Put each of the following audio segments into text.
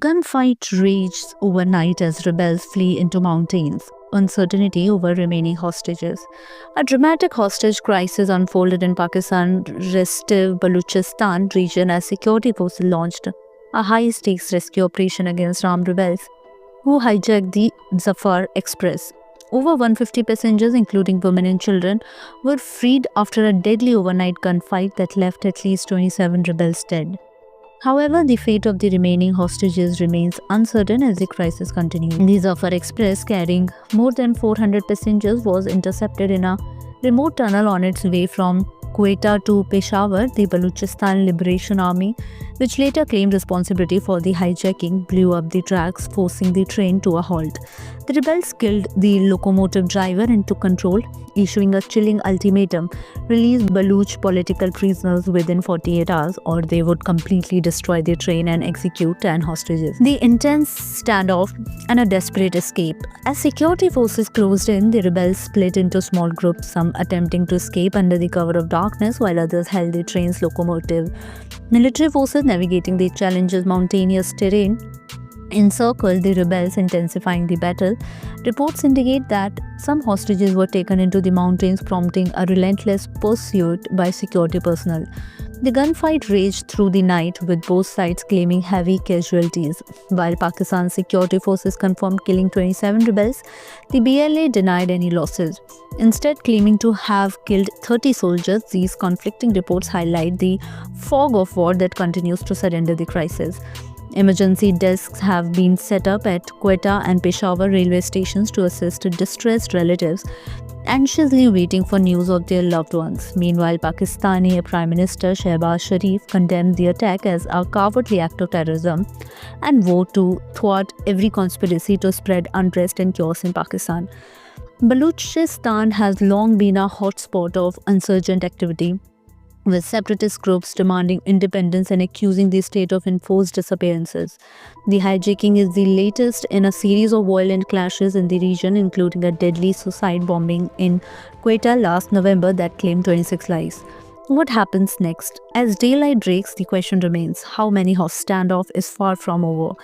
Gunfight rages overnight as rebels flee into mountains. Uncertainty over remaining hostages. A dramatic hostage crisis unfolded in Pakistan's restive Balochistan region as security forces launched a high-stakes rescue operation against armed rebels who hijacked the Zafar Express. Over 150 passengers, including women and children, were freed after a deadly overnight gunfight that left at least 27 rebels dead. However, the fate of the remaining hostages remains uncertain as the crisis continues. The Zafar Express, carrying more than 400 passengers, was intercepted in a remote tunnel on its way from Quetta to Peshawar. The Balochistan Liberation Army, which later claimed responsibility for the hijacking, blew up the tracks, forcing the train to a halt. The rebels killed the locomotive driver and took control, issuing a chilling ultimatum: release Baloch political prisoners within 48 hours or they would completely destroy the train and execute 10 hostages. The intense standoff and a desperate escape. As security forces closed in, the rebels split into small groups, some attempting to escape under the cover of darkness while others held the train's locomotive. Military forces navigating the challenging mountainous terrain encircled the rebels, intensifying the battle. Reports indicate that some hostages were taken into the mountains, prompting a relentless pursuit by security personnel. The gunfight raged through the night, with both sides claiming heavy casualties. While Pakistan's security forces confirmed killing 27 rebels, the BLA denied any losses, instead claiming to have killed 30 soldiers. These conflicting reports highlight the fog of war that continues to surrender the crisis. Emergency desks have been set up at Quetta and Peshawar railway stations to assist distressed relatives anxiously waiting for news of their loved ones. Meanwhile, Pakistani Prime Minister Shehbaz Sharif condemned the attack as a cowardly act of terrorism and vowed to thwart every conspiracy to spread unrest and chaos in Pakistan. Balochistan has long been a hotspot of insurgent activity, with separatist groups demanding independence and accusing the state of enforced disappearances. The hijacking is the latest in a series of violent clashes in the region, including a deadly suicide bombing in Quetta last November that claimed 26 lives. What happens next? As daylight breaks, the question remains: how many standoff is far from over?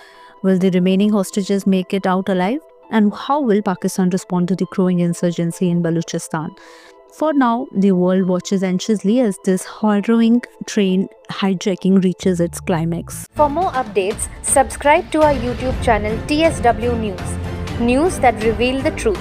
Will the remaining hostages make it out alive? And how will Pakistan respond to the growing insurgency in Balochistan? For now, the world watches anxiously as this harrowing train hijacking reaches its climax. For more updates, subscribe to our YouTube channel TSW News. News that reveal the truth.